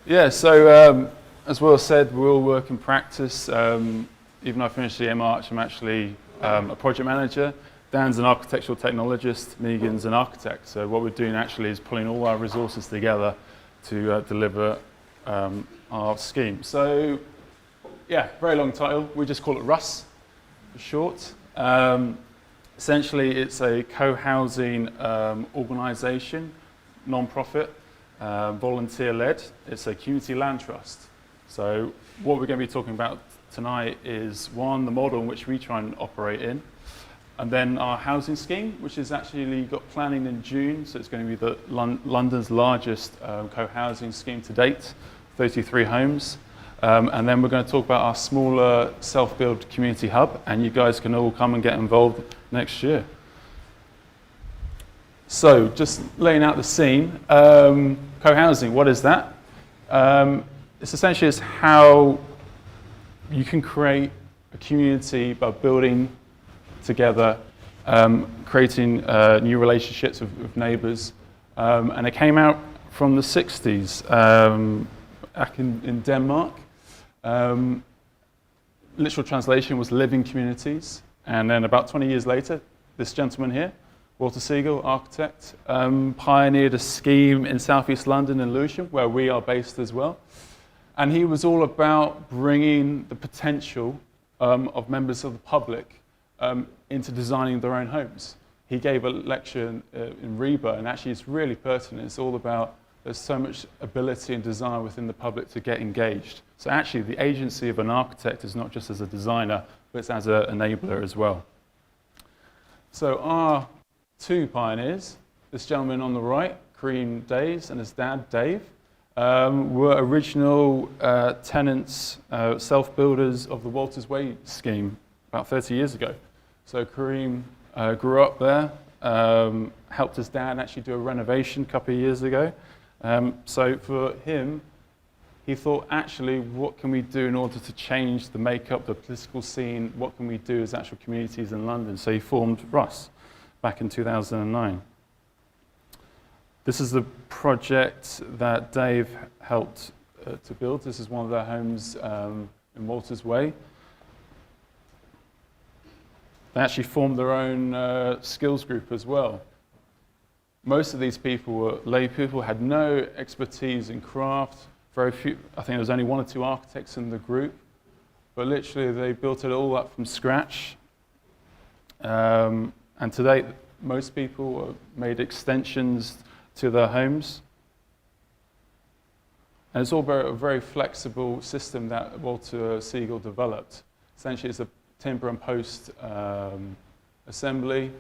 Yeah, so as Will said, we'll work in practice. Even though I finished here in March, I'm actually a project manager. Dan's an architectural technologist, Megan's an architect. So what we're doing actually is pulling all our resources together to deliver our scheme. So yeah, very long title. We just call it RUSS for short. Essentially, it's a co-housing organisation, non-profit, volunteer-led. It's a community land trust. So what we're going to be talking about tonight is, one, the model in which we try and operate in, and then our housing scheme, which has actually got planning in June, so it's going to be the London's largest co-housing scheme to date, 33 homes. And then we're going to talk about our smaller self-build community hub, and you guys can all come and get involved next year. So just laying out the scene, co-housing, what is that? It's essentially how you can create a community by building together, creating new relationships with neighbours. And it came out from the 60s back in Denmark. Literal translation was living communities. And then about 20 years later, this gentleman here, Walter Siegel, architect, pioneered a scheme in southeast London in Lewisham, where we are based as well. And he was all about bringing the potential of members of the public into designing their own homes. He gave a lecture in Reba, and actually it's really pertinent. It's all about there's so much ability and desire within the public to get engaged. So actually the agency of an architect is not just as a designer, but it's as an enabler as well. So our two pioneers, this gentleman on the right, Kareem Days, and his dad, Dave, were original tenants, self-builders of the Walters Way scheme about 30 years ago. So Kareem grew up there, helped his dad actually do a renovation a couple of years ago. So for him, he thought, actually, what can we do in order to change the makeup, the political scene? What can we do as actual communities in London? So he formed RUSS back in 2009. This is the project that Dave helped to build. This is one of their homes in Walters Way. They actually formed their own skills group as well. Most of these people were lay people, had no expertise in craft. Very few, I think there was only one or two architects in the group, but literally they built it all up from scratch. And today, most people made extensions to their homes. And it's all a very flexible system that Walter Siegel developed. Essentially, it's a timber and post assembly,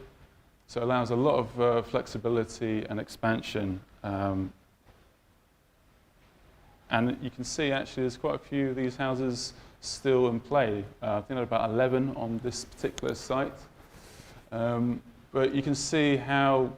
so it allows a lot of flexibility and expansion. And you can see, actually, there's quite a few of these houses still in play. I think there are about 11 on this particular site. But you can see how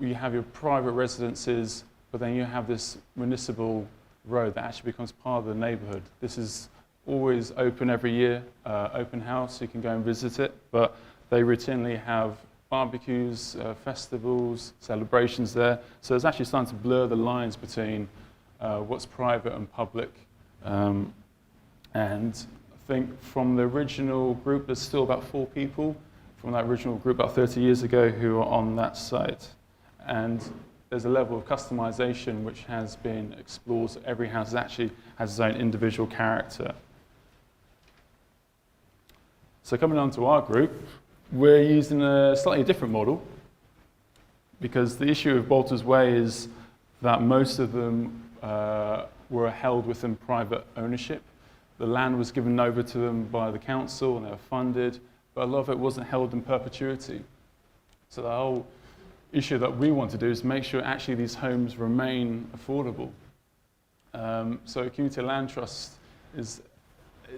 you have your private residences, but then you have this municipal road that actually becomes part of the neighbourhood. This is always open every year, open house, you can go and visit it, but they routinely have barbecues, festivals, celebrations there. So it's actually starting to blur the lines between what's private and public. And I think from the original group, there's still about 4 people from that original group about 30 years ago who are on that site. And there's a level of customization which has been explored. So every house actually has its own individual character. So coming on to our group, we're using a slightly different model, because the issue of Walters Way is that most of them were held within private ownership. The land was given over to them by the council and they were funded, but a lot of it wasn't held in perpetuity. So the whole issue that we want to do is make sure actually these homes remain affordable. So Community Land Trust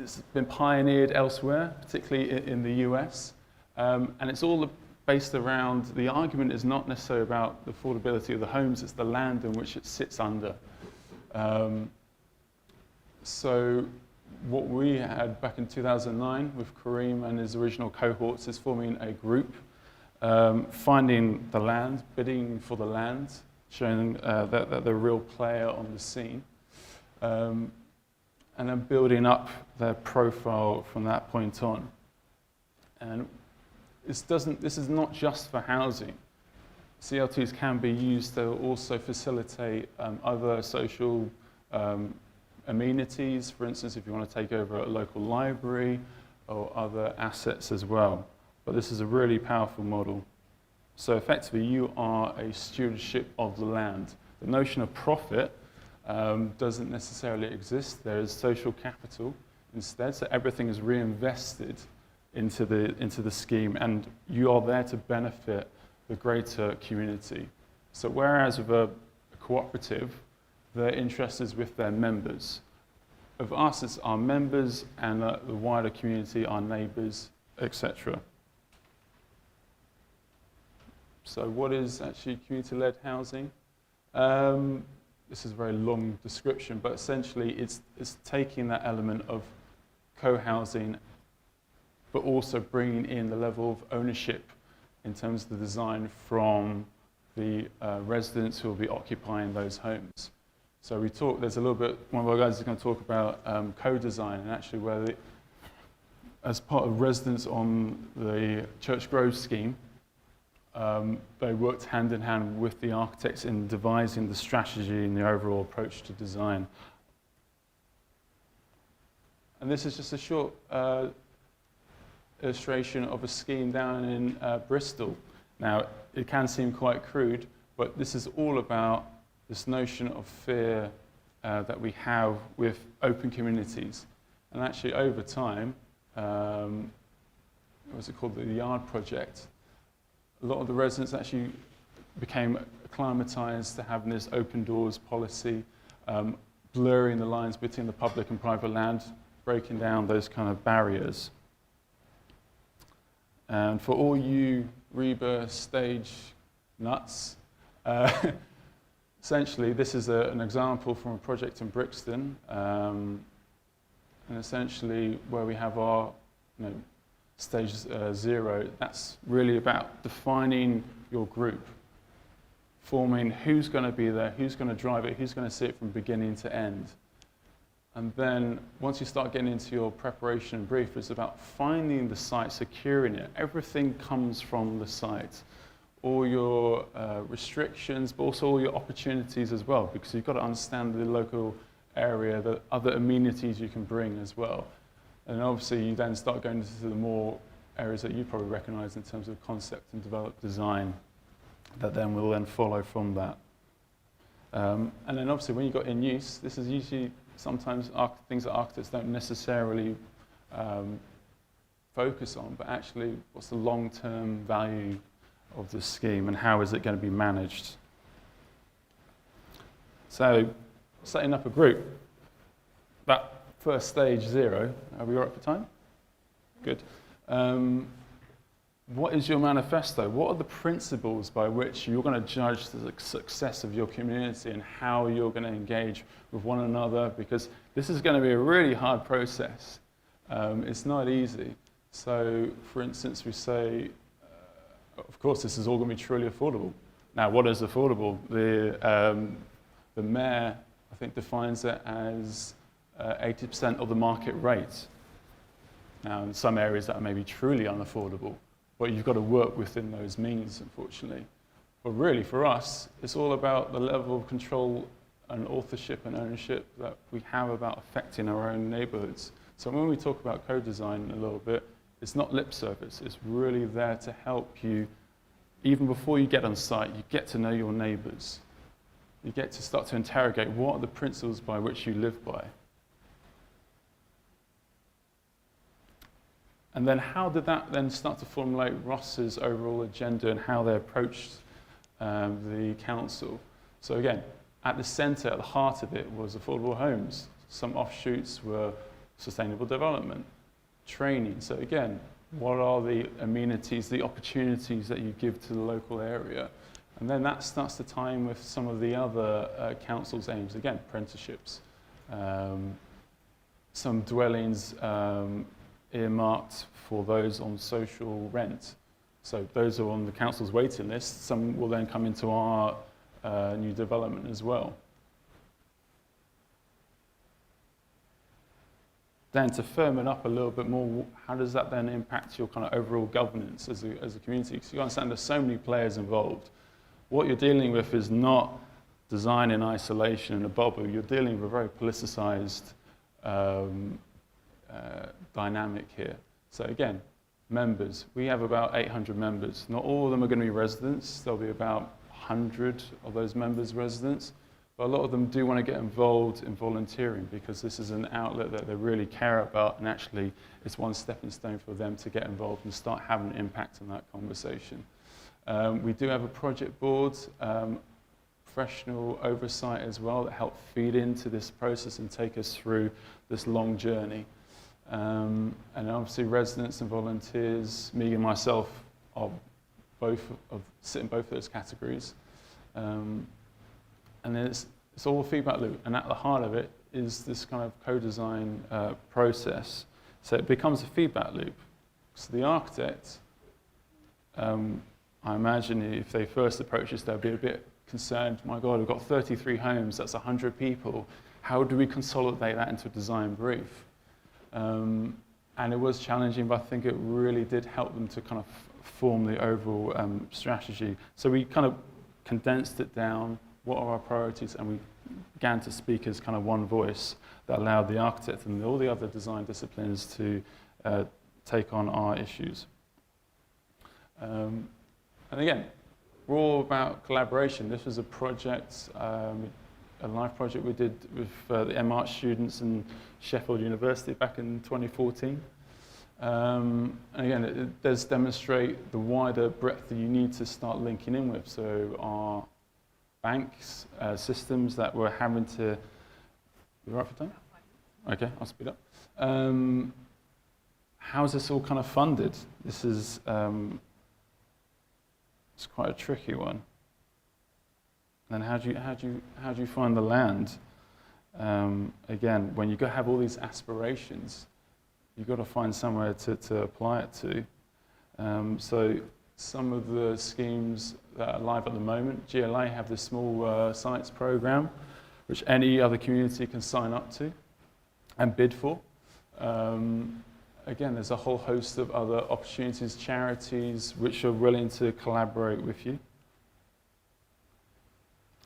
it's been pioneered elsewhere, particularly in the US. And it's all based around, the argument is not necessarily about the affordability of the homes, it's the land in which it sits under. So what we had back in 2009 with Kareem and his original cohorts is forming a group, finding the land, bidding for the land, showing that they're a real player on the scene. And then building up their profile from that point on. And this is not just for housing. CLTs can be used to also facilitate other social amenities. For instance, if you want to take over a local library or other assets as well. But this is a really powerful model. So effectively, you are a stewardship of the land. The notion of profit doesn't necessarily exist. There is social capital instead, so everything is reinvested into the scheme, and you are there to benefit the greater community. So whereas with a cooperative, their interest is with their members. Of us, it's our members and the wider community, our neighbours, etc. So what is actually community-led housing? This is a very long description, but essentially it's taking that element of co-housing, but also bringing in the level of ownership in terms of the design from the residents who will be occupying those homes. So there's a little bit, one of our guys is going to talk about co-design, and actually where as part of residents on the Church Grove scheme, they worked hand in hand with the architects in devising the strategy and the overall approach to design. And this is just a short illustration of a scheme down in Bristol. Now, it can seem quite crude, but this is all about this notion of fear that we have with open communities. And actually, over time, what's it called, the Yard Project, a lot of the residents actually became acclimatized to having this open doors policy, blurring the lines between the public and private land, breaking down those kind of barriers. And for all you rebirth stage nuts, essentially this is an example from a project in Brixton, and essentially where we have our stage 0, that's really about defining your group, forming who's going to be there, who's going to drive it, who's going to see it from beginning to end. And then once you start getting into your preparation and brief, it's about finding the site, securing it. Everything comes from the site. All your restrictions, but also all your opportunities as well, because you've got to understand the local area, the other amenities you can bring as well. And obviously you then start going into the more areas that you probably recognise in terms of concept and developed design that then will then follow from that. And then obviously when you've got in use, this is usually sometimes things that architects don't necessarily focus on, but actually what's the long-term value of the scheme and how is it going to be managed. So setting up a group, that first stage 0, are we all right for time? Good. What is your manifesto? What are the principles by which you're going to judge the success of your community and how you're going to engage with one another? Because this is going to be a really hard process. It's not easy. So, for instance, we say, of course, this is all going to be truly affordable. Now, what is affordable? The mayor, I think, defines it as 80% of the market rate. Now, in some areas that may be truly unaffordable, but you've got to work within those means, unfortunately. But really, for us, it's all about the level of control and authorship and ownership that we have about affecting our own neighbourhoods. So when we talk about co-design a little bit, it's not lip service. It's really there to help you, even before you get on site, you get to know your neighbours. You get to start to interrogate what are the principles by which you live by. And then how did that then start to formulate RUSS's overall agenda and how they approached the council? So again, at the centre, at the heart of it was affordable homes. Some offshoots were sustainable development, training. So again, what are the amenities, the opportunities that you give to the local area? And then that starts to tie in with some of the other council's aims. Again, apprenticeships, some dwellings earmarked for those on social rent. So those are on the council's waiting list. Some will then come into our new development as well. Then to firm it up a little bit more, how does that then impact your kind of overall governance as a community? Because you understand there's so many players involved. What you're dealing with is not design in isolation in a bubble. You're dealing with a very politicized dynamic here. So again, members. We have about 800 members. Not all of them are going to be residents. There'll be about 100 of those members residents. But a lot of them do want to get involved in volunteering because this is an outlet that they really care about, and actually it's one stepping stone for them to get involved and start having an impact on that conversation. We do have a project board, professional oversight as well that help feed into this process and take us through this long journey. And obviously residents and volunteers, me and myself, sit in both of those categories. And then it's all a feedback loop, and at the heart of it is this kind of co-design process. So it becomes a feedback loop. So the architect, I imagine if they first approach us, they'll be a bit concerned, my God, we've got 33 homes, that's 100 people. How do we consolidate that into a design brief? And it was challenging, but I think it really did help them to kind of form the overall strategy. So we kind of condensed it down. What are our priorities? And we began to speak as kind of one voice that allowed the architect and all the other design disciplines to take on our issues. And again, we're all about collaboration. This was a project, a live project we did with the MArch students in Sheffield University back in 2014. And again, it does demonstrate the wider breadth that you need to start linking in with. So our banks, systems that we're having to... You right for time? Okay, I'll speed up. How is this all kind of funded? This is it's quite a tricky one. And how do you find the land? Again, when you have all these aspirations, you've got to find somewhere to apply it to. So some of the schemes that are live at the moment, GLA have the small sites program, which any other community can sign up to and bid for. Again, there's a whole host of other opportunities, charities, which are willing to collaborate with you.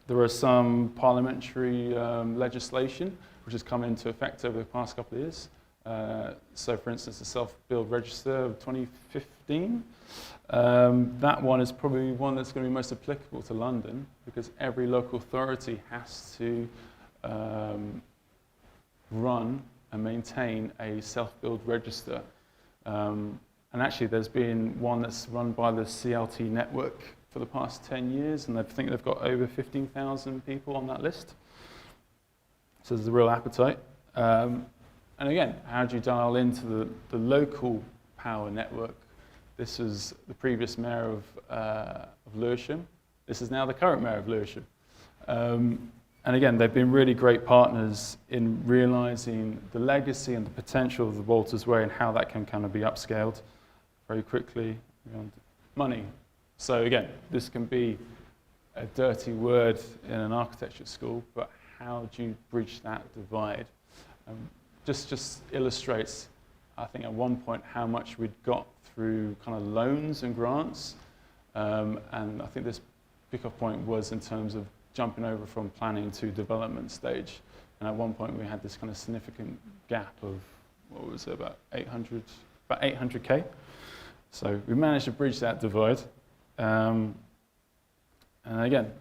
There are some parliamentary legislation which has come into effect over the past couple of years. So, for instance, the Self-Build Register of 2015. That one is probably one that's going to be most applicable to London because every local authority has to run and maintain a self-build register. And actually there's been one that's run by the CLT network for the past 10 years, and I think they've got over 15,000 people on that list. So there's a real appetite. And again, how do you dial into the local power network? This was the previous mayor of Lewisham. This is now the current mayor of Lewisham. And again, they've been really great partners in realizing the legacy and the potential of the Walters Way and how that can kind of be upscaled very quickly. Money. So again, this can be a dirty word in an architecture school, but how do you bridge that divide? Just illustrates, I think, at one point how much we'd got through kind of loans and grants. And I think this pick-up point was in terms of jumping over from planning to development stage. And at one point we had this kind of significant gap of, what was it, about 800K. So we managed to bridge that divide. And again,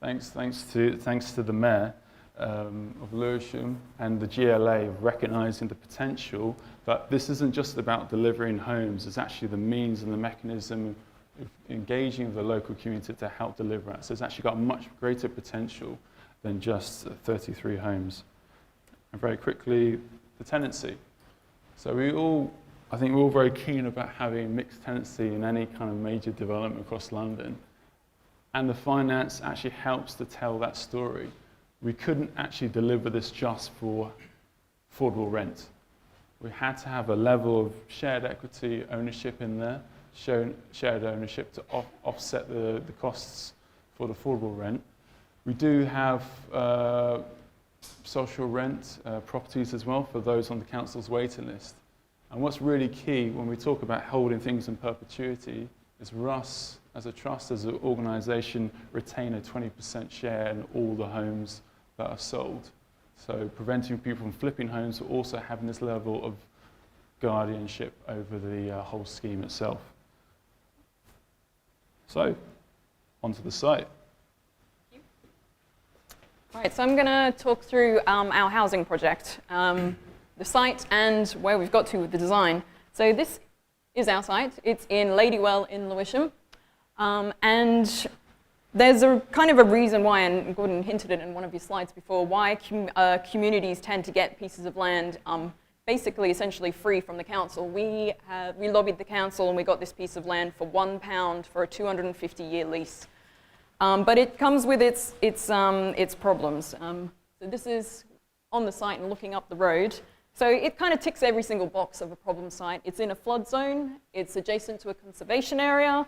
thanks to the mayor of Lewisham and the GLA of recognizing the potential that this isn't just about delivering homes, it's actually the means and the mechanism of engaging the local community to help deliver it. So it's actually got much greater potential than just 33 homes. And very quickly, the tenancy. So I think we're all very keen about having mixed tenancy in any kind of major development across London. And the finance actually helps to tell that story. We couldn't actually deliver this just for affordable rent. We had to have a level of shared equity ownership in there, shared ownership to offset the costs for the affordable rent. We do have social rent properties as well for those on the council's waiting list. And what's really key when we talk about holding things in perpetuity is RUSS, as a trust, as an organisation, retain a 20% share in all the homes that are sold. So preventing people from flipping homes, but also having this level of guardianship over the whole scheme itself. So, onto the site. Right, so I'm going to talk through our housing project, the site and where we've got to with the design. So this is our site. It's in Ladywell in Lewisham. And there's a kind of a reason why, and Gordon hinted it in one of his slides before, why communities tend to get pieces of land basically essentially free from the council. We lobbied the council and we got this piece of land for £1 for a 250-year lease. But it comes with its problems. So this is on the site and looking up the road. So it kind of ticks every single box of a problem site. It's in a flood zone. It's adjacent to a conservation area.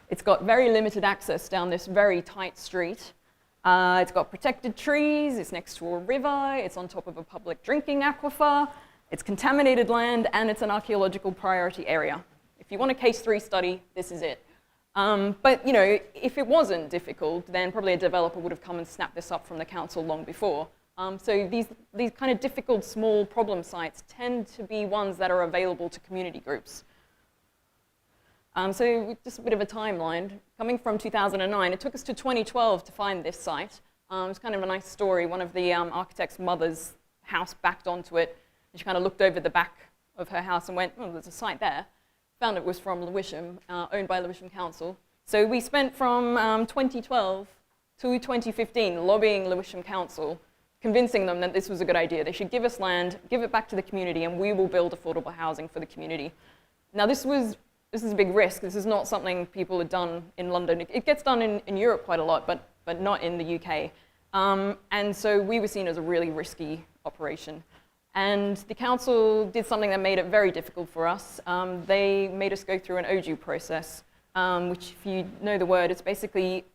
It's got very limited access down this very tight street. It's got protected trees. It's next to a river. It's on top of a public drinking aquifer. It's contaminated land, and it's an archaeological priority area. If you want a case 3 study, this is it. But you know, if it wasn't difficult, then probably a developer would have come and snapped this up from the council long before. So these kind of difficult small problem sites tend to be ones that are available to community groups. So just a bit of a timeline. Coming from 2009, it took us to 2012 to find this site. It's kind of a nice story. One of the architect's mother's house backed onto it, and she kind of looked over the back of her house and went, oh, there's a site there. Found it was from Lewisham, owned by Lewisham Council. So we spent from 2012 to 2015 lobbying Lewisham Council, convincing them that this was a good idea. They should give us land, give it back to the community, and we will build affordable housing for the community. Now this is a big risk. This is not something people have done in London. It gets done in Europe quite a lot, but not in the UK. And so we were seen as a really risky operation. And the council did something that made it very difficult for us. They made us go through an OJU process, which, if you know the word, it's basically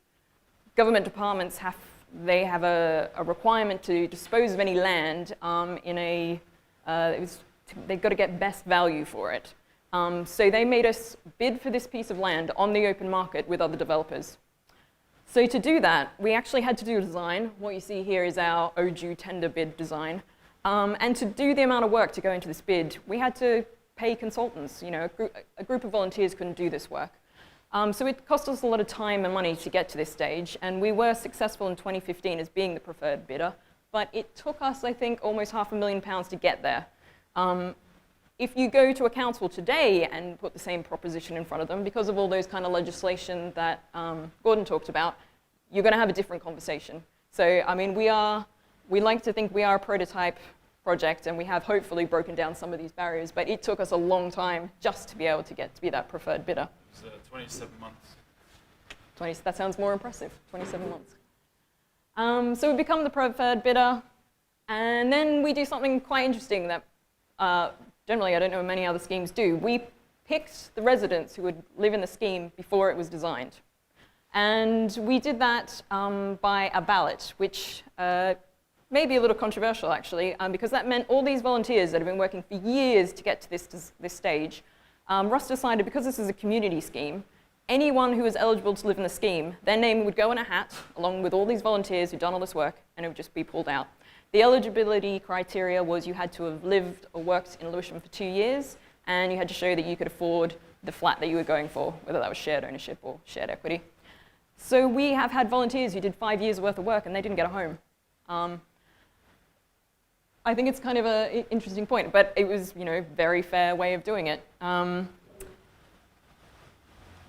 government departments have a requirement to dispose of any land they've got to get best value for it. So they made us bid for this piece of land on the open market with other developers. So to do that, we actually had to do a design. What you see here is our OJU tender bid design. And to do the amount of work to go into this bid, we had to pay consultants. You know, a group of volunteers couldn't do this work. So it cost us a lot of time and money to get to this stage, and we were successful in 2015 as being the preferred bidder, but it took us, I think, almost £500,000 to get there. If you go to a council today and put the same proposition in front of them, because of all those kind of legislation that Gordon talked about, you're going to have a different conversation. So, I mean, we like to think we are a prototype project, and we have hopefully broken down some of these barriers, but it took us a long time just to be able to get to be that preferred bidder. So 27 months. That sounds more impressive, 27 months. So we become the preferred bidder, and then we do something quite interesting that generally I don't know many other schemes do. We picked the residents who would live in the scheme before it was designed. And we did that by a ballot, which may be a little controversial, actually, because that meant all these volunteers that have been working for years to get to this stage, RUSS decided, because this is a community scheme, anyone who was eligible to live in the scheme, their name would go in a hat, along with all these volunteers who'd done all this work, and it would just be pulled out. The eligibility criteria was you had to have lived or worked in Lewisham for 2 years, and you had to show that you could afford the flat that you were going for, whether that was shared ownership or shared equity. So we have had volunteers who did 5 years worth of work and they didn't get a home. I think it's kind of an interesting point, but it was, you know, very fair way of doing it.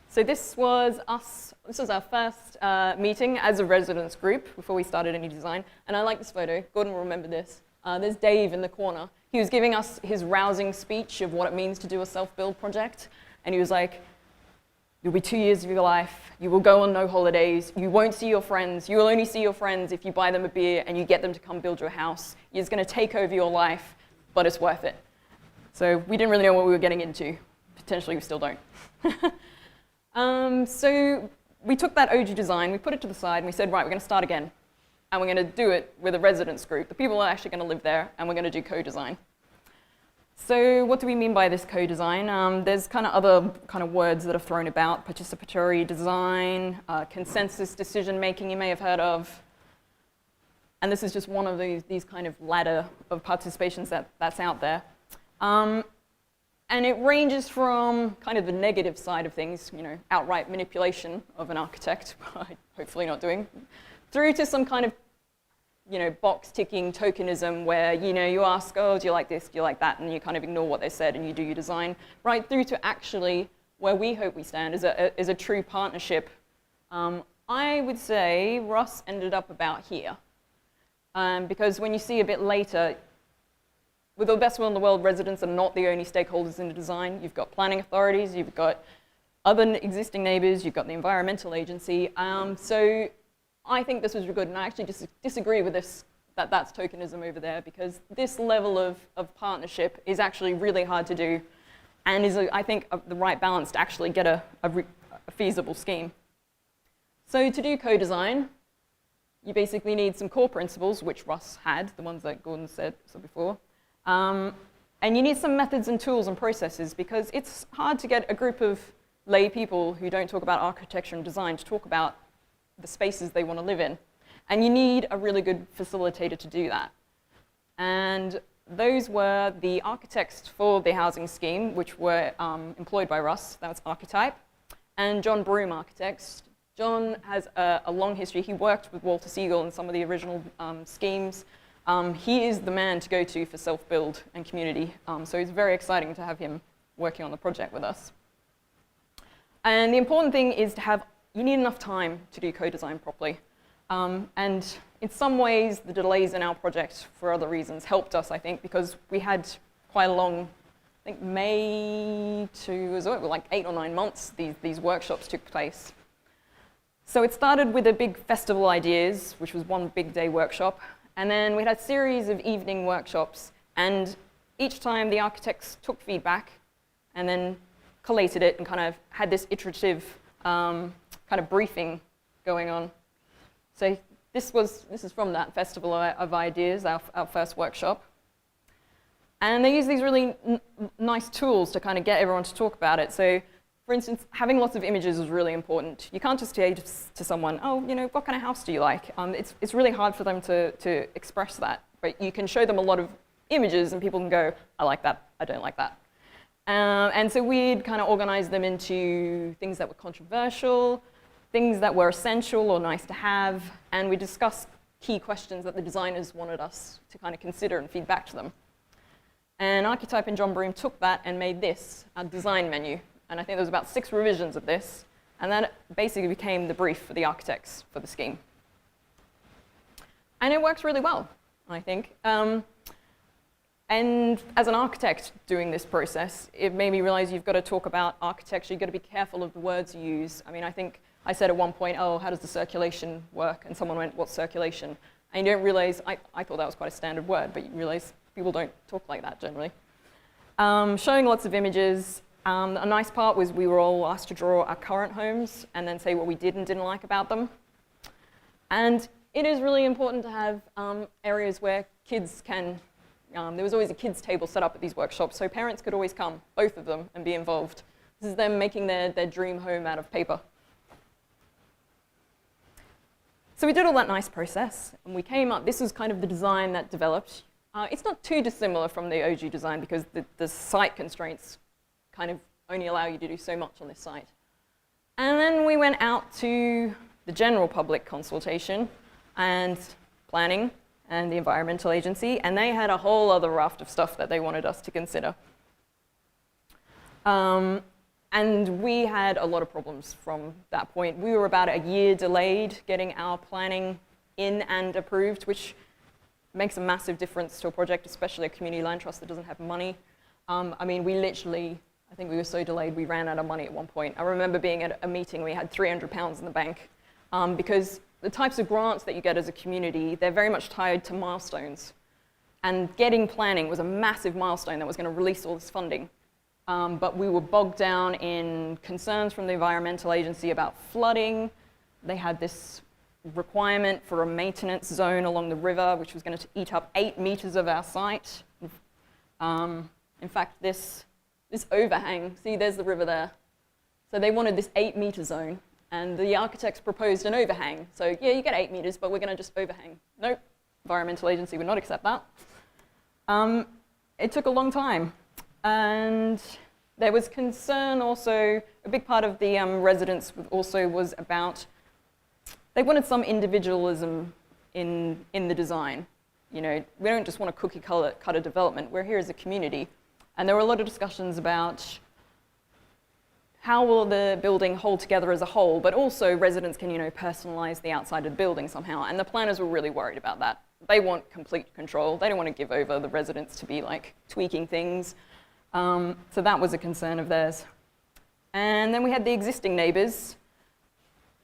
So this was us. This was our first meeting as a residents group before we started any design. And I like this photo. Gordon will remember this. There's Dave in the corner. He was giving us his rousing speech of what it means to do a self-build project. And he was like, you'll be 2 years of your life. You will go on no holidays. You won't see your friends. You will only see your friends if you buy them a beer and you get them to come build your house. It's going to take over your life, but it's worth it. So we didn't really know what we were getting into. Potentially, we still don't. So we took that OJU design, we put it to the side, and we said, right, we're going to start again. and we're going to do it with a residence group. The people are actually going to live there, and we're going to do co-design. So what do we mean by this co-design? There's kind of other kind of words that are thrown about: participatory design, consensus decision-making you may have heard of. And this is just one of these kind of ladder of participations that's out there. And it ranges from kind of the negative side of things, you know, outright manipulation of an architect, hopefully not doing, through to some kind of, you know, box-ticking tokenism where, you know, you ask, oh, do you like this, do you like that, and you kind of ignore what they said and you do your design, right through to actually where we hope we stand is a true partnership. I would say RUSS ended up about here. Because when you see a bit later, with the best will in the world, residents are not the only stakeholders in the design. You've got planning authorities, you've got other existing neighbors, you've got the environmental agency. So I think this was really good, and I actually disagree with this, that's tokenism over there, because this level of partnership is actually really hard to do, and is, I think, the right balance to actually get a feasible scheme. So to do co-design, you basically need some core principles, which RUSS had, the ones that Gordon said before. And you need some methods and tools and processes, because it's hard to get a group of lay people who don't talk about architecture and design to talk about the spaces they want to live in. And you need a really good facilitator to do that. And those were the architects for the housing scheme, which were employed by RUSS. That was Archetype. And John Broome Architects. John has a long history. He worked with Walter Siegel in some of the original schemes. He is the man to go to for self-build and community. So it's very exciting to have him working on the project with us. And the important thing is to have, you need enough time to do co-design properly. And in some ways, the delays in our project, for other reasons, helped us, I think, because we had quite a long, I think May to, like 8 or 9 months, these workshops took place. So it started with a big festival ideas, which was one big day workshop. And then we had a series of evening workshops. And each time the architects took feedback and then collated it and kind of had this iterative kind of briefing going on. So this is from that festival of ideas, our first workshop. And they use these really nice tools to kind of get everyone to talk about it. So for instance, having lots of images is really important. You can't just say to someone, oh, you know, what kind of house do you like? It's really hard for them to express that. But you can show them a lot of images and people can go, I like that, I don't like that. And so we'd kind of organize them into things that were controversial, things that were essential or nice to have, and we discussed key questions that the designers wanted us to kind of consider and feed back to them. And Archetype and John Broome took that and made this a design menu. And I think there was about 6 revisions of this. And that basically became the brief for the architects for the scheme. And it works really well, I think. And as an architect doing this process, it made me realize you've got to talk about architecture. You've got to be careful of the words you use. I mean, I think I said at one point, oh, how does the circulation work? And someone went, what's circulation? And you don't realize, I thought that was quite a standard word, but you realize people don't talk like that generally. Showing lots of images. A nice part was we were all asked to draw our current homes and then say what we did and didn't like about them. And it is really important to have areas where kids can, there was always a kids table set up at these workshops, so parents could always come, both of them, and be involved. This is them making their dream home out of paper. So we did all that nice process, and we came up, this was kind of the design that developed. It's not too dissimilar from the OG design because the site constraints kind of only allow you to do so much on this site. And then we went out to the general public consultation and planning and the environmental agency, and they had a whole other raft of stuff that they wanted us to consider. And we had a lot of problems from that point. We were about a year delayed getting our planning in and approved, which makes a massive difference to a project, especially a community land trust that doesn't have money. I mean, we literally, I think we were so delayed, we ran out of money at one point. I remember being at a meeting, we had £300 in the bank, because the types of grants that you get as a community, they're very much tied to milestones. And getting planning was a massive milestone that was going to release all this funding. But we were bogged down in concerns from the environmental agency about flooding. They had this requirement for a maintenance zone along the river, which was going to eat up 8 meters of our site. In fact, this overhang, see, there's the river there. So they wanted this 8-meter zone, and the architects proposed an overhang. So yeah, you get 8 meters, but we're going to just overhang. Nope, environmental agency would not accept that. It took a long time, and there was concern also. A big part of the residents also was about, they wanted some individualism in the design. You know, we don't just want a cookie cutter development. We're here as a community. And there were a lot of discussions about how will the building hold together as a whole, but also residents can, you know, personalize the outside of the building somehow. And the planners were really worried about that. They want complete control. They don't want to give over the residents to be like tweaking things. So that was a concern of theirs. And then we had the existing neighbors.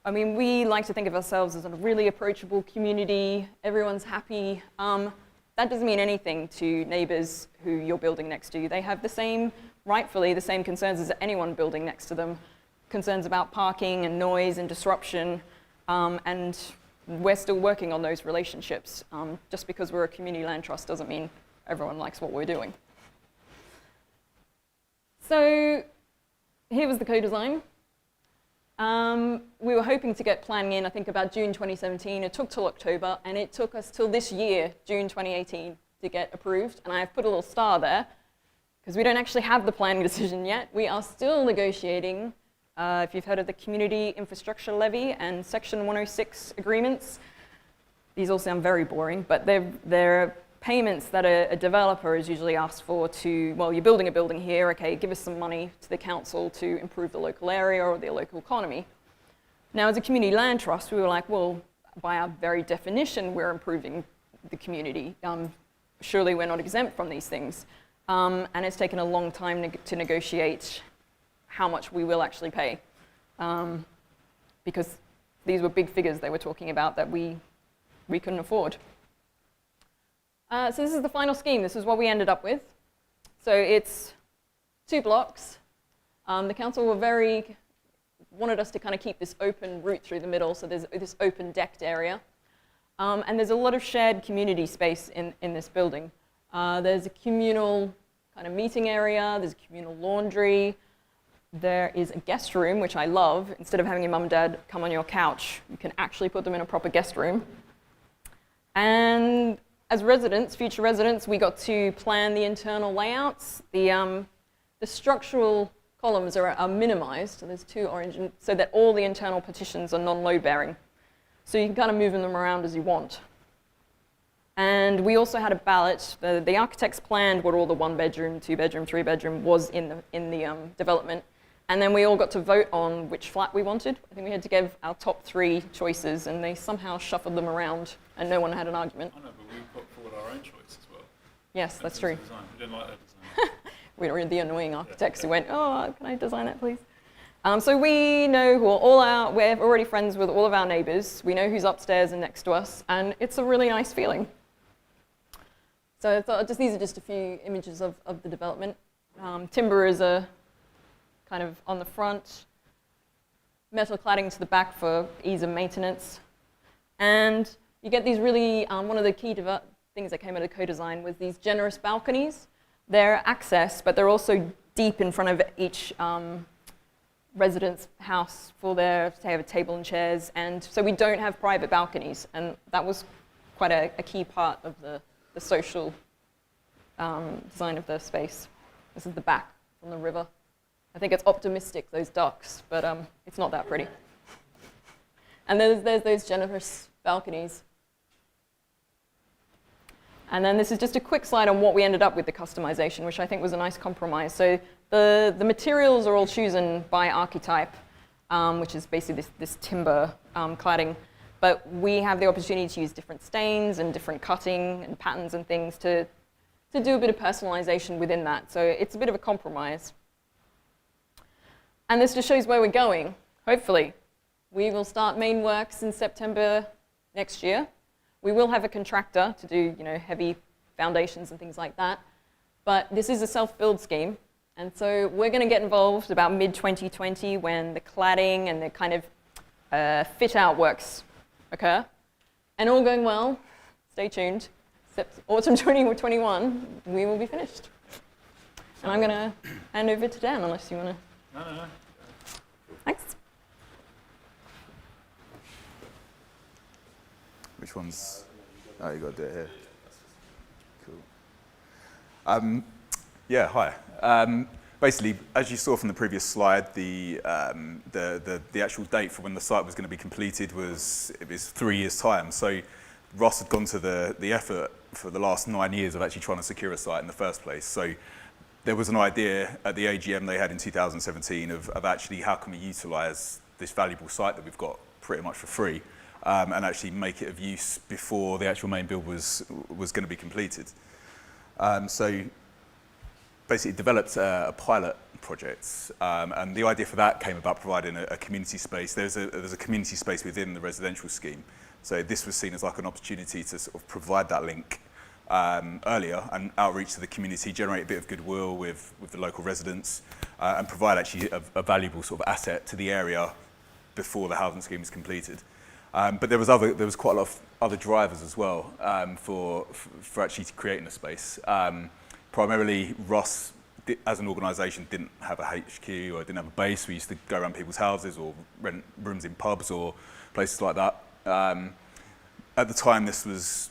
I mean, we like to think of ourselves as a really approachable community. Everyone's happy. That doesn't mean anything to neighbors who you're building next to. They have the same, rightfully, the same concerns as anyone building next to them. Concerns about parking and noise and disruption. And we're still working on those relationships. Just because we're a community land trust doesn't mean everyone likes what we're doing. So here was the co-design. We were hoping to get planning in, I think, about June 2017. It took till October, and it took us till this year, June 2018, to get approved. And I've put a little star there, because we don't actually have the planning decision yet. We are still negotiating, if you've heard of the Community Infrastructure Levy and Section 106 agreements. These all sound very boring, but they're payments that a developer is usually asked for to, well, you're building a building here, okay, give us some money to the council to improve the local area or the local economy. Now, as a community land trust, we were like, well, by our very definition, we're improving the community. Surely we're not exempt from these things. And it's taken a long time to negotiate how much we will actually pay. Because these were big figures they were talking about that we couldn't afford. So this is the final scheme. This is what we ended up with. So it's 2 blocks. The council wanted us to kind of keep this open route through the middle, so there's this open decked area. And there's a lot of shared community space in this building. There's a communal kind of meeting area, there's a communal laundry, there is a guest room, which I love. Instead of having your mum and dad come on your couch, you can actually put them in a proper guest room. And as residents, future residents, we got to plan the internal layouts. The structural columns are minimized, so there's 2 orange, so that all the internal partitions are non-load bearing. So you can kind of move them around as you want. And we also had a ballot. The architects planned what all the 1-bedroom, 2-bedroom, 3-bedroom was in the development. And then we all got to vote on which flat we wanted. I think we had to give our top 3 choices, and they somehow shuffled them around, and no one had an argument. I know, but we put forward our own choice as well. Yes, that's true. We didn't like that design. We were the annoying architects who went, oh, can I design that, please? So we know who are we're already friends with all of our neighbors. We know who's upstairs and next to us, and it's a really nice feeling. So I thought these are just a few images of the development. Timber is kind of on the front, metal cladding to the back for ease of maintenance. And you get these really, one of the key things that came out of co-design was these generous balconies. They're access, but they're also deep in front of each resident's house to have a table and chairs. And so we don't have private balconies. And that was quite a key part of the social design of the space. This is the back from the river. I think it's optimistic, those ducks, but it's not that pretty. And there's those generous balconies. And then this is just a quick slide on what we ended up with the customization, which I think was a nice compromise. So the materials are all chosen by archetype, which is basically this timber cladding. But we have the opportunity to use different stains and different cutting and patterns and things to do a bit of personalization within that. So it's a bit of a compromise. And this just shows where we're going, hopefully. We will start main works in September next year. We will have a contractor to do, heavy foundations and things like that. But this is a self-build scheme. And so we're going to get involved about mid-2020 when the cladding and the kind of fit-out works occur. And all going well, stay tuned, autumn 2021, we will be finished. And I'm going to hand over to Dan, unless you want to. No. Thanks. Which one's? Oh, you got to do it here. Cool. Yeah, hi. Basically, as you saw from the previous slide, the actual date for when the site was going to be completed was 3 years' time. So RUSS had gone to the effort for the last 9 years of actually trying to secure a site in the first place. So there was an idea at the AGM they had in 2017 of actually how can we utilise this valuable site that we've got pretty much for free and actually make it of use before the actual main build was going to be completed. So basically developed a pilot project, and the idea for that came about providing a community space. There's a community space within the residential scheme, so this was seen as like an opportunity to sort of provide that link earlier and outreach to the community, generate a bit of goodwill with the local residents, and provide actually a valuable sort of asset to the area before the housing scheme is completed. But there was quite a lot of other drivers as well for actually creating a space. Primarily, RUSS, as an organisation, didn't have a HQ or didn't have a base. We used to go around people's houses or rent rooms in pubs or places like that. At the time, this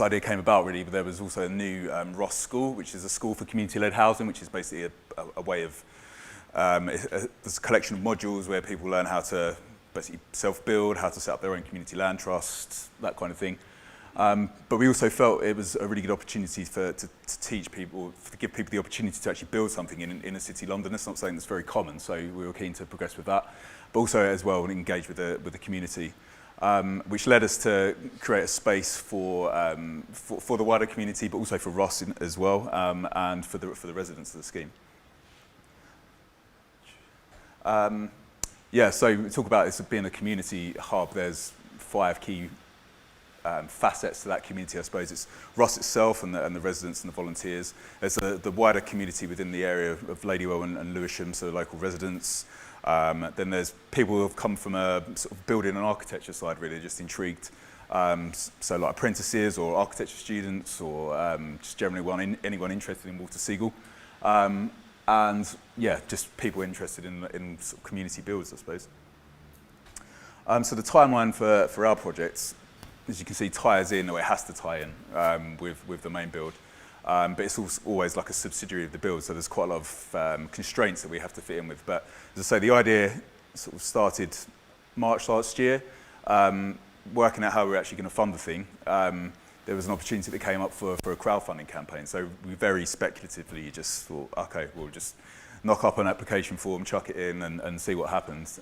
idea came about, really, but there was also a new RUSS school, which is a school for community-led housing, which is basically a way of, there's a collection of modules where people learn how to basically self-build, how to set up their own community land trusts, that kind of thing. But we also felt it was a really good opportunity to teach people, to give people the opportunity to actually build something in inner city London. It's not something that's very common, so we were keen to progress with that. But also as well engage with the community, which led us to create a space for the wider community, but also for RUSS as well, and for the residents of the scheme. Yeah, so we talk about this being a community hub. There's 5 key facets to that community, I suppose. It's RUSS itself and the residents and the volunteers. There's the wider community within the area of Ladywell and Lewisham, so local residents. Then there's people who have come from a sort of building and architecture side, really, just intrigued. So like apprentices or architecture students or just generally anyone interested in Walter Seagull. And yeah, just people interested in sort of community builds, I suppose. So the timeline for our projects, as you can see, ties in, or it has to tie in with the main build. But it's always like a subsidiary of the build, so there's quite a lot of constraints that we have to fit in with. But as I say, the idea sort of started March last year, working out how we're actually going to fund the thing. There was an opportunity that came up for a crowdfunding campaign, so we very speculatively just thought, okay, we'll just knock up an application form, chuck it in and see what happens.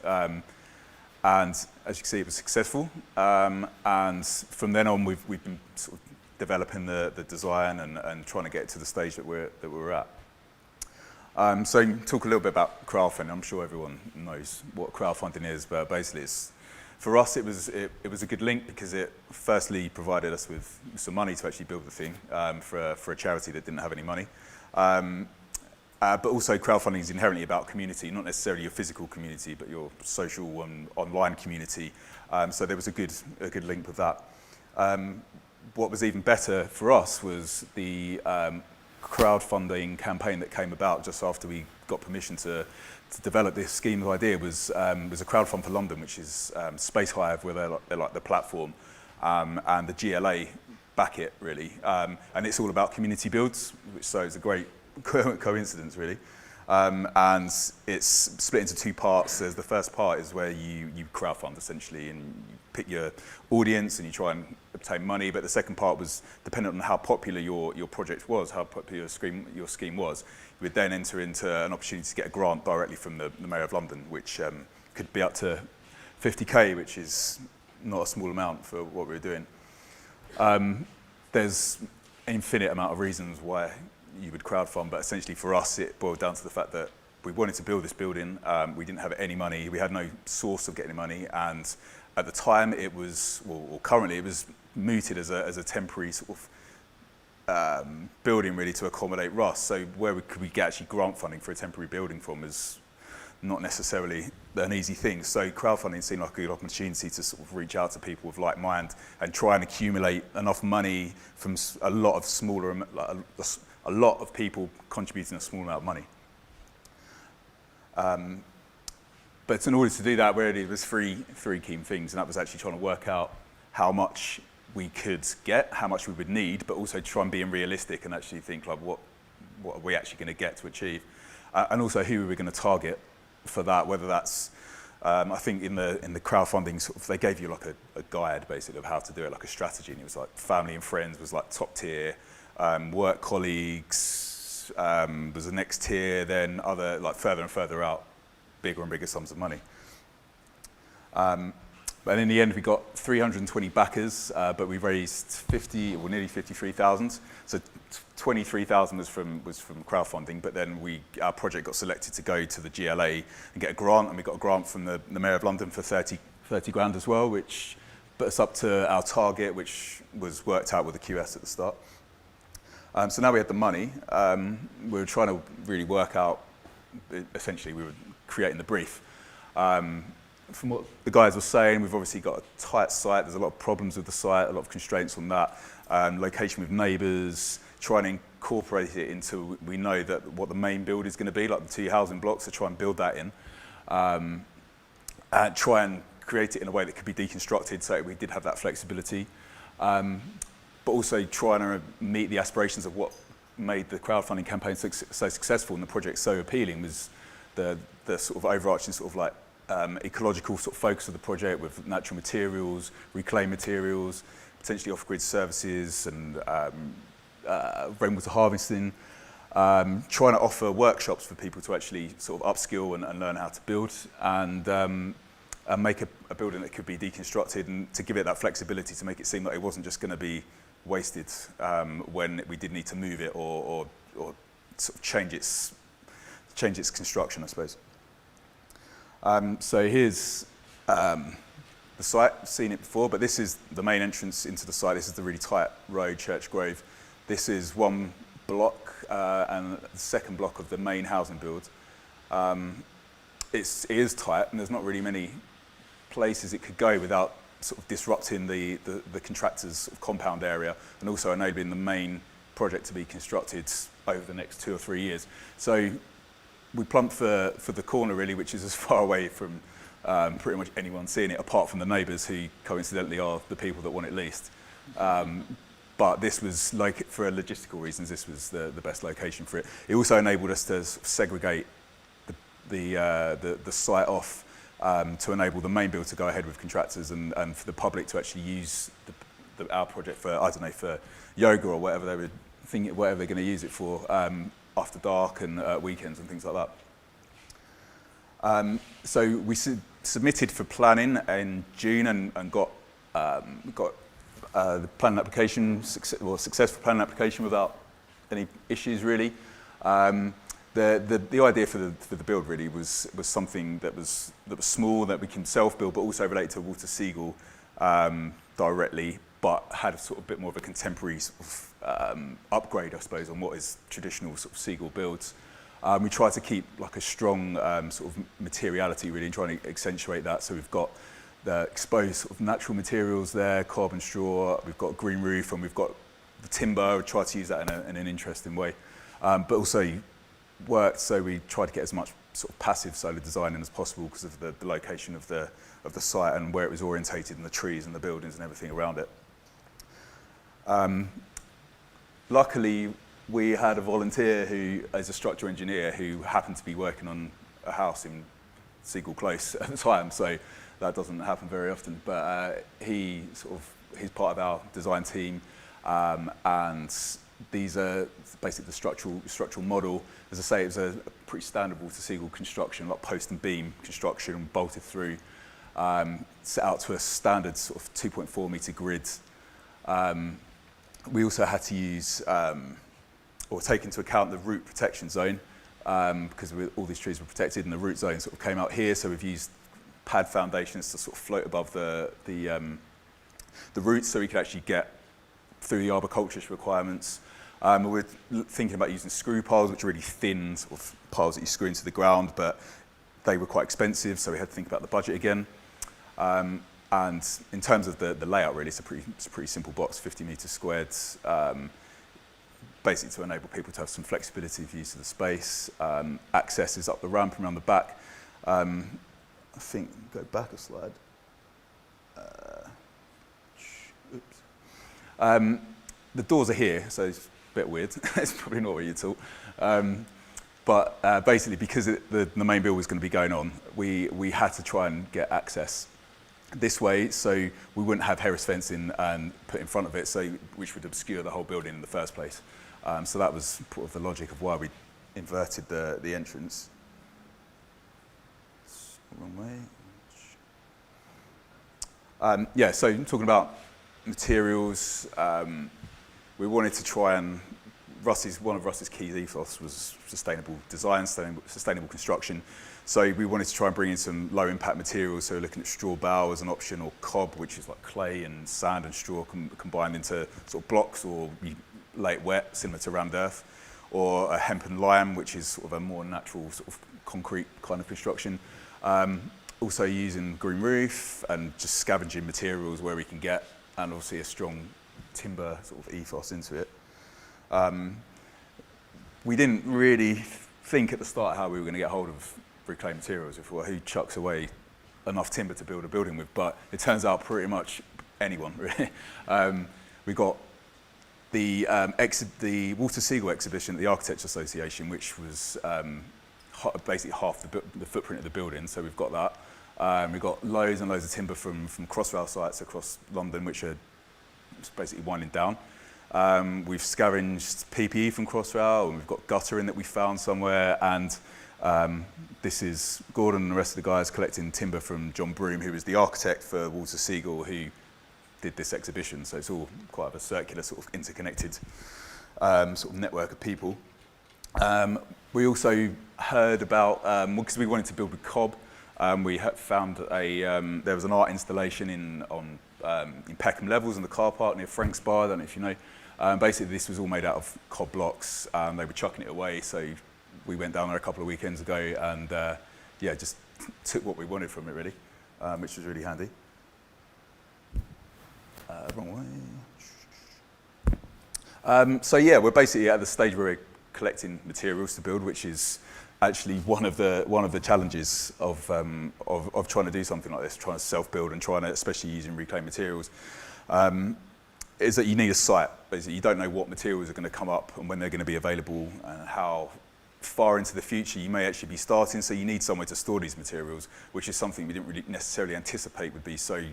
And as you can see, it was successful. And from then on, we've been sort of developing the design and trying to get to the stage that we're at. So talk a little bit about crowdfunding. I'm sure everyone knows what crowdfunding is, but basically for us, it was a good link because it firstly provided us with some money to actually build the thing for a charity that didn't have any money. But also crowdfunding is inherently about community, not necessarily your physical community, but your social and online community. So there was a good link with that. What was even better for us was the crowdfunding campaign that came about just after we got permission to develop this scheme of idea was a crowdfund for London, which is Space Hive, where they're like the platform, and the GLA back it, really. And it's all about community builds, so it's a great coincidence, really. And it's split into 2 parts. There's the first part is where you crowdfund, essentially, and you pick your audience and you try and obtain money. But the second part was dependent on how popular your project was, how popular your scheme was. You would then enter into an opportunity to get a grant directly from the Mayor of London, which could be up to 50k, which is not a small amount for what we were doing. There's an infinite amount of reasons why you would crowdfund, but essentially for us it boiled down to the fact that we wanted to build this building. We didn't have any money, we had no source of getting money, and at the time it was, or currently it was mooted as a temporary sort of building, really, to accommodate RUSS. So where could we get actually grant funding for a temporary building from is not necessarily an easy thing. So crowdfunding seemed like a good opportunity to sort of reach out to people with like mind and try and accumulate enough money from a lot of smaller, a lot of people contributing a small amount of money. But in order to do that, really, there was three key things, and that was actually trying to work out how much we could get, how much we would need, but also try and be realistic and actually think like what are we actually going to get to achieve, and also who we were going to target for that. Whether that's, I think in the crowdfunding, sort of, they gave you like a guide basically of how to do it, like a strategy, and it was like family and friends was like top tier, work colleagues was the next tier, then other like further and further out, bigger and bigger sums of money. But in the end, we got 320 backers, but we raised nearly 53,000. So 23,000 was from crowdfunding, but then our project got selected to go to the GLA and get a grant, and we got a grant from the Mayor of London for 30 grand as well, which put us up to our target, which was worked out with the QS at the start. So now we had the money. We were trying to really work out, essentially, we were creating the brief. From what the guys were saying, we've obviously got a tight site. There's a lot of problems with the site, a lot of constraints on that. Location with neighbours, trying to incorporate it into, we know that what the main build is going to be, like the 2 housing blocks, so try and build that in. And try and create it in a way that could be deconstructed so we did have that flexibility. But also trying to meet the aspirations of what made the crowdfunding campaign so successful and the project so appealing was the sort of overarching sort of like ecological sort of focus of the project with natural materials, reclaimed materials, potentially off-grid services and rainwater harvesting, trying to offer workshops for people to actually sort of upskill and learn how to build and make a building that could be deconstructed and to give it that flexibility to make it seem like it wasn't just going to be wasted when we did need to move it or sort of change its construction, I suppose. So here's the site. I've seen it before, but this is the main entrance into the site. This is the really tight road, Church Grove. This is one block and the second block of the main housing build. It is tight, and there's not really many places it could go without sort of disrupting the contractor's sort of compound area and also enabling the main project to be constructed over the next 2 or 3 years. So we plumped for the corner really, which is as far away from pretty much anyone seeing it, apart from the neighbours who coincidentally are the people that want it leased. But this was, like, for logistical reasons, this was the best location for it. It also enabled us to sort of segregate the site off to enable the main build to go ahead with contractors and for the public to actually use our project for, I don't know, for yoga or whatever they were thinking, whatever they're going to use it for after dark and weekends and things like that. So we submitted for planning in June and got the planning application, successful planning application without any issues really. The idea for the build really was something that was small, that we can self-build, but also relate to Walter Seagull directly, but had a sort of bit more of a contemporary sort of, upgrade, I suppose, on what is traditional sort of Seagull builds. We try to keep like a strong sort of materiality really, and trying to accentuate that. So we've got the exposed sort of natural materials there, carbon straw. We've got a green roof, and we've got the timber. We try to use that in an interesting way, but also worked. So we tried to get as much sort of passive solar design in as possible because of the location of the site and where it was orientated, and the trees and the buildings and everything around it. Luckily, we had a volunteer who is a structural engineer who happened to be working on a house in Seagull Close at the time, so that doesn't happen very often. But he's part of our design team, and these are basically the structural model. As I say, it was a pretty standard Walter Seagull construction, like post and beam construction, bolted through, set out to a standard sort of 2.4 metre grid. We also had to use, or take into account the root protection zone, because all these trees were protected, and the root zone sort of came out here. So we've used pad foundations to sort of float above the roots, so we could actually get through the arboriculturist requirements. We're thinking about using screw piles, which are really thin sort of piles that you screw into the ground, but they were quite expensive, so we had to think about the budget again. And in terms of the layout, really, it's a pretty simple box, 50 metres squared, basically to enable people to have some flexibility of use of the space. Access is up the ramp and around the back. I think, go back a slide. Oops. The doors are here, so it's a bit weird. It's probably not really at all. But basically, because the main build was going to be going on, we had to try and get access this way, so we wouldn't have Harris fencing and put in front of it, which would obscure the whole building in the first place. So that was sort of the logic of why we inverted the entrance. Wrong way. Yeah, so talking about materials, we wanted to try and one of Russ's key ethos was sustainable design, sustainable construction. So we wanted to try and bring in some low impact materials. So we're looking at straw bale as an option, or cob, which is like clay and sand and straw combined into sort of blocks, or you lay it wet, similar to rammed earth, or a hemp and lime, which is sort of a more natural sort of concrete kind of construction. Also using green roof and just scavenging materials where we can get, and obviously a strong timber sort of ethos into it. We didn't really think at the start how we were going to get hold of reclaimed materials. If who chucks away enough timber to build a building with, but it turns out pretty much anyone, really. We got the Walter Siegel exhibition at the Architecture Association, which was basically half the footprint of the building, so we've got that. We've got loads and loads of timber from Crossrail sites across London, which are basically winding down. We've scavenged PPE from Crossrail, and we've got guttering that we found somewhere, and this is Gordon and the rest of the guys collecting timber from John Broome, who was the architect for Walter Siegel, who did this exhibition. So it's all quite a circular, sort of interconnected sort of network of people. We also heard about, because we wanted to build with cob, we found there was an art installation in Peckham Levels in the car park near Frank's Bar. I don't know if you know. Basically, this was all made out of cob blocks. They were chucking it away, so we went down there a couple of weekends ago and yeah, just took what we wanted from it, really, which was really handy. Wrong way. So yeah, we're basically at the stage where we're collecting materials to build, which is actually one of the challenges of trying to do something like this, trying to self-build and trying to, especially using reclaimed materials, is that you need a site. Basically, you don't know what materials are going to come up and when they're going to be available and how far into the future you may actually be starting, so you need somewhere to store these materials, which is something we didn't really necessarily anticipate would be so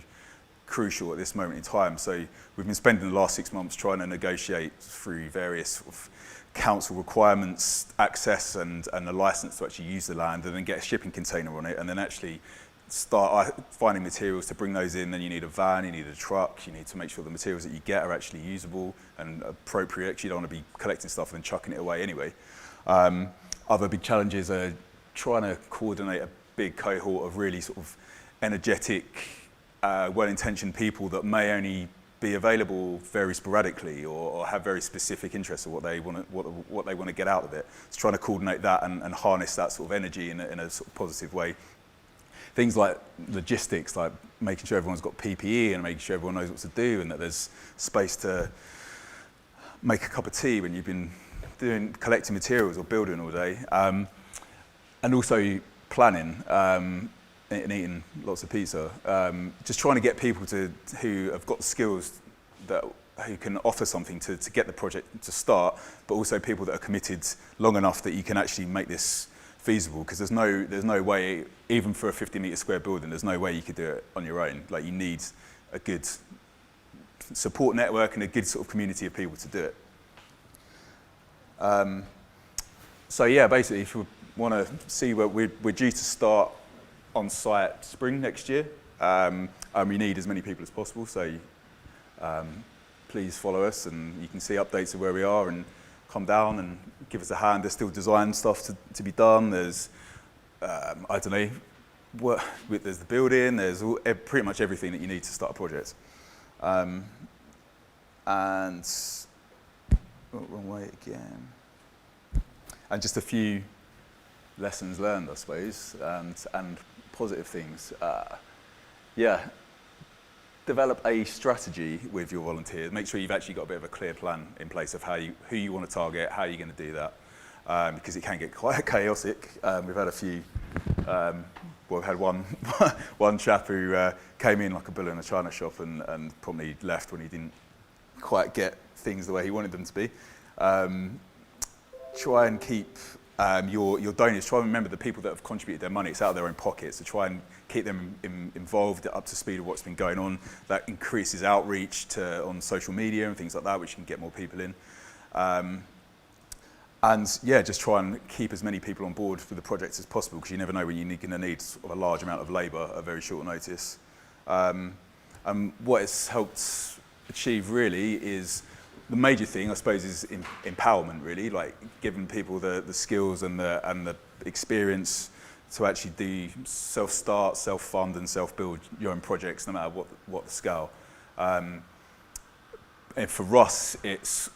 crucial at this moment in time. So we've been spending the last 6 months trying to negotiate through various sort of council requirements, access and a license to actually use the land, and then get a shipping container on it, and then actually start finding materials to bring those in. Then you need a van, you need a truck, you need to make sure the materials that you get are actually usable and appropriate. You don't want to be collecting stuff and then chucking it away anyway. Other big challenges are trying to coordinate a big cohort of really sort of energetic, well-intentioned people that may only be available very sporadically or have very specific interests of what they want to get out of it. It's trying to coordinate that and harness that sort of energy in a sort of positive way. Things like logistics, like making sure everyone's got PPE and making sure everyone knows what to do and that there's space to make a cup of tea when you've been collecting materials or building all day, and also planning and eating lots of pizza. Just trying to get people who have got the skills who can offer something to get the project to start, but also people that are committed long enough that you can actually make this feasible. Because there's no way, even for a 50-metre square building, there's no way you could do it on your own. Like, you need a good support network and a good sort of community of people to do it. So yeah, basically, if you want to see where we're due to start on site spring next year, and we need as many people as possible. So please follow us, and you can see updates of where we are, and come down and give us a hand. There's still design stuff to be done. There's I don't know, there's the building. There's pretty much everything that you need to start a project. And wrong way again. And just a few lessons learned, I suppose, and positive things. Yeah, develop a strategy with your volunteers. Make sure you've actually got a bit of a clear plan in place of who you want to target, how you're going to do that, because it can get quite chaotic. We've had a few. Well, we've had one chap who came in like a bull in a china shop and probably left when he didn't quite get things the way he wanted them to be. Try and keep your donors, try and remember the people that have contributed their money. It's out of their own pockets, so try and keep them involved, up to speed of what's been going on. That increases outreach on social media and things like that, which can get more people in. And yeah, just try and keep as many people on board for the project as possible, because you never know when you're going to need sort of a large amount of labour at very short notice. And what it's helped achieve really is, the major thing, I suppose, is empowerment, really, like giving people the skills and the experience to actually do self-start, self-fund and self-build your own projects, no matter what the scale. And for RUSS, it's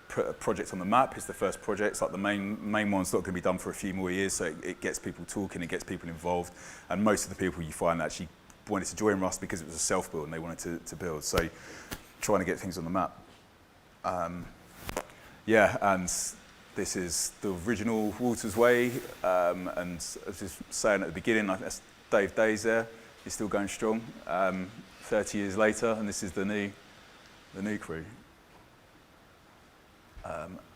put a project on the map. It's the first project. It's like the main one's not going to be done for a few more years, so it gets people talking, it gets people involved, and most of the people you find actually wanted to join RUSS because it was a self-build and they wanted to build. So trying to get things on the map. Yeah, and this is the original Walters Way, and as I was saying at the beginning, that's Dave Days there. He's still going strong, 30 years later, and this is the new crew.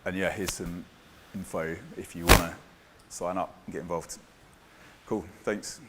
And yeah, here's some info if you want to sign up and get involved. Cool, thanks.